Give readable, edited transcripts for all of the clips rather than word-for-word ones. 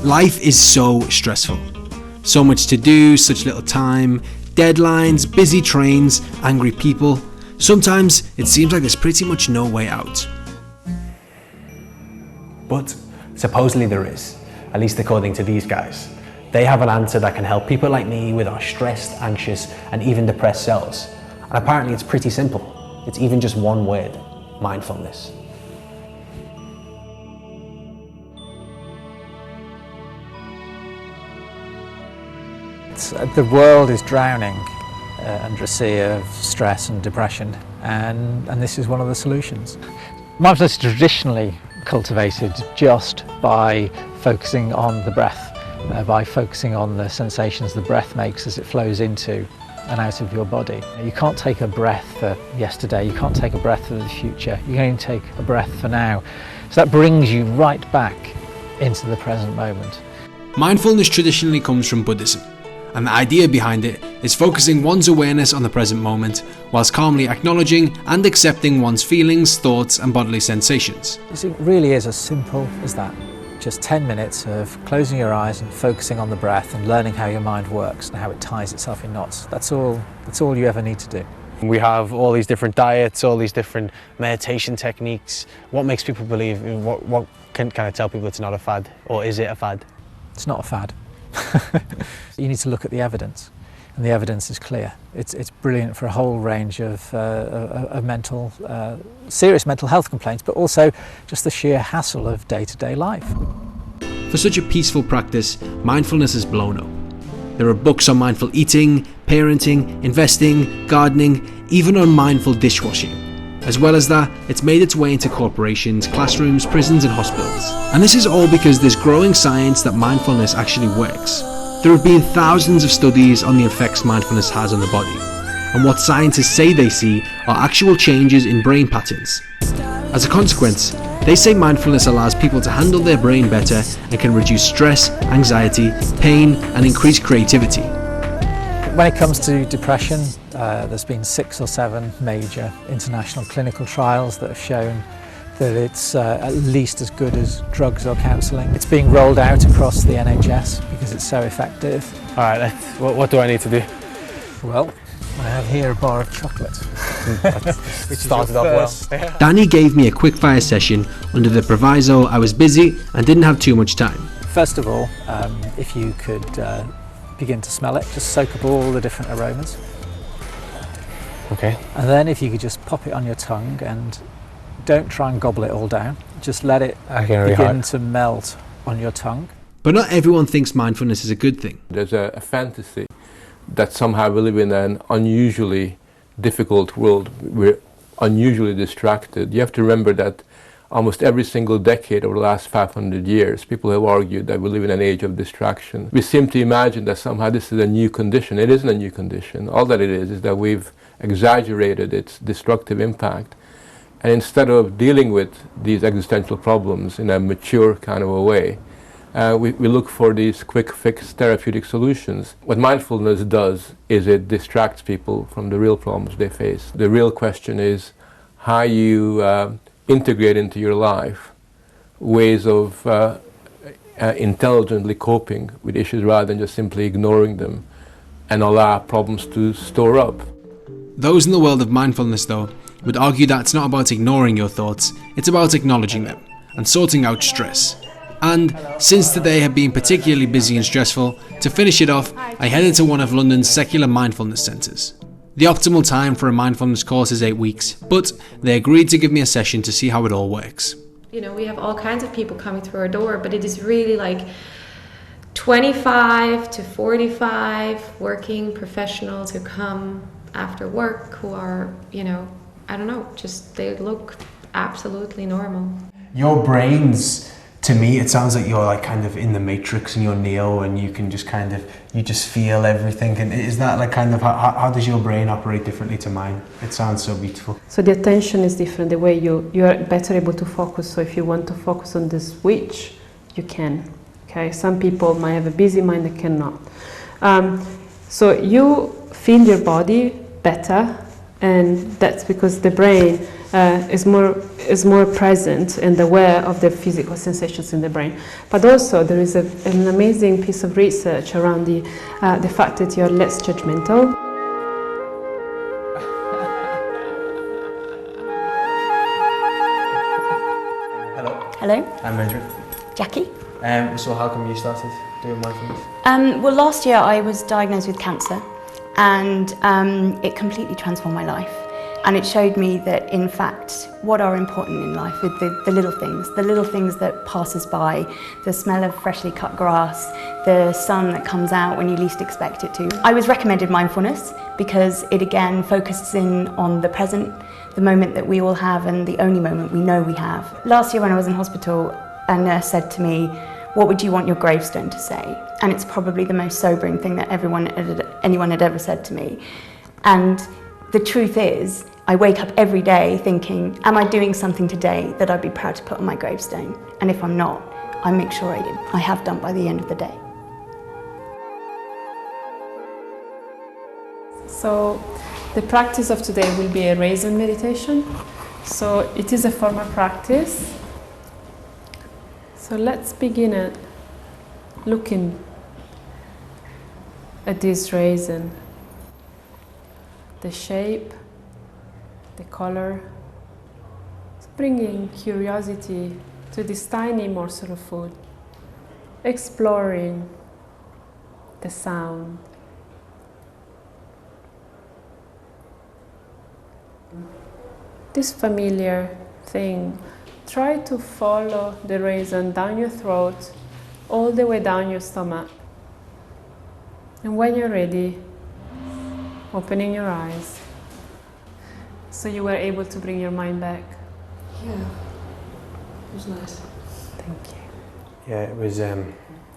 Life is so stressful. So much to do, such little time, deadlines, busy trains, angry people. Sometimes it seems like there's pretty much no way out. But supposedly there is, at least according to these guys. They have an answer that can help people like me with our stressed, anxious, and even depressed selves. And apparently it's pretty simple. It's even just one word: mindfulness. The world is drowning under a sea of stress and depression, and this is one of the solutions. Mindfulness is traditionally cultivated just by focusing on the breath, by focusing on the sensations the breath makes as it flows into and out of your body. You can't take a breath for yesterday, you can't take a breath for the future, you can only take a breath for now. So that brings you right back into the present moment. Mindfulness traditionally comes from Buddhism, and the idea behind it is focusing one's awareness on the present moment whilst calmly acknowledging and accepting one's feelings, thoughts and bodily sensations. It really is as simple as that. Just 10 minutes of closing your eyes and focusing on the breath and learning how your mind works and how it ties itself in knots. That's all you ever need to do. We have all these different diets, all these different meditation techniques. What makes people believe, what can I tell people it's not a fad, or is it a fad? It's not a fad. You need to look at the evidence, and the evidence is clear. It's brilliant for a whole range of serious mental health complaints, but also just the sheer hassle of day-to-day life. For such a peaceful practice, mindfulness has blown up. There are books on mindful eating, parenting, investing, gardening, even on mindful dishwashing. As well as that, it's made its way into corporations, classrooms, prisons and hospitals. And this is all because there's growing science that mindfulness actually works. There have been thousands of studies on the effects mindfulness has on the body, and what scientists say they see are actual changes in brain patterns. As a consequence, they say mindfulness allows people to handle their brain better and can reduce stress, anxiety, pain and increase creativity. When it comes to depression, there's been 6 or 7 major international clinical trials that have shown that it's at least as good as drugs or counselling. It's being rolled out across the NHS because it's so effective. All right, what do I need to do? Well, I have here a bar of chocolate. Which started off well. Danny gave me a quick-fire session under the proviso I was busy and didn't have too much time. First of all, if you could begin to smell it, just soak up all the different aromas. Okay. And then if you could just pop it on your tongue and don't try and gobble it all down, just let it begin to melt on your tongue. But not everyone thinks mindfulness is a good thing. There's a fantasy that somehow we live in an unusually difficult world. We're unusually distracted. You have to remember that almost every single decade over the last 500 years, people have argued that we live in an age of distraction. We seem to imagine that somehow this is a new condition. It isn't a new condition. All that it is that we've exaggerated its destructive impact. And instead of dealing with these existential problems in a mature kind of a way, we look for these quick fix therapeutic solutions. What mindfulness does is it distracts people from the real problems they face. The real question is how you integrate into your life ways of intelligently coping with issues rather than just simply ignoring them and allow problems to store up. Those in the world of mindfulness, though, would argue that it's not about ignoring your thoughts, it's about acknowledging them and sorting out stress. And since today had been particularly busy and stressful, to finish it off, I headed to one of London's secular mindfulness centres. The optimal time for a mindfulness course is 8 weeks, but they agreed to give me a session to see how it all works. You know, we have all kinds of people coming through our door, but it is really like 25 to 45 working professionals who come after work who are, you know, I don't know, just they look absolutely normal. Your brains, to me, it sounds like you're like kind of in the Matrix and you're Neo and you can just kind of, you just feel everything. And is that like kind of, how does your brain operate differently to mine? It sounds so beautiful. So the attention is different, the way you are better able to focus. So if you want to focus on the switch, you can. Okay, some people might have a busy mind that cannot. So you feel your body better, and that's because the brain is more present and aware of the physical sensations in the brain. But also there is an amazing piece of research around the fact that you're less judgmental. Hello, I'm Andrew. Jackie. So how come you started doing mindfulness? Well, last year I was diagnosed with cancer, and it completely transformed my life. And it showed me that, in fact, what are important in life are the little things that pass us by, the smell of freshly cut grass, the sun that comes out when you least expect it to. I was recommended mindfulness because it again focuses in on the present, the moment that we all have and the only moment we know we have. Last year when I was in hospital, a nurse said to me, "What would you want your gravestone to say?" And it's probably the most sobering thing that anyone had ever said to me. And the truth is, I wake up every day thinking, am I doing something today that I'd be proud to put on my gravestone? And if I'm not, I make sure I have done by the end of the day. So the practice of today will be a raisin meditation. So it is a formal practice. So let's begin at looking at this raisin. The shape, the color, bringing curiosity to this tiny morsel of food, exploring the sound. This familiar thing, try to follow the raisin down your throat, all the way down your stomach. And when you're ready, opening your eyes. So you were able to bring your mind back? Yeah, it was nice. Thank you. Yeah, it was. That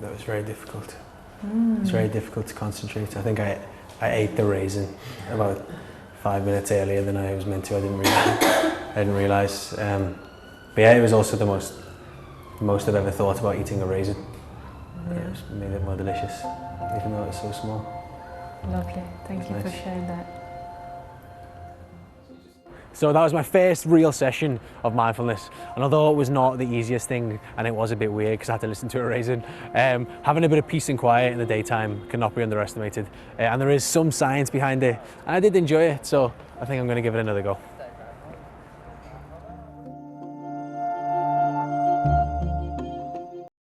was very difficult. It was very difficult to concentrate. I think I ate the raisin about 5 minutes earlier than I was meant to. I didn't realise. But yeah, it was also the most I've ever thought about eating a raisin. Yeah. It just made it more delicious, even though it's so small. Lovely. Thank you Nice. for sharing that. So that was my first real session of mindfulness, and although it was not the easiest thing and it was a bit weird because I had to listen to a raisin, having a bit of peace and quiet in the daytime cannot be underestimated, and there is some science behind it, and I did enjoy it, so I think I'm going to give it another go.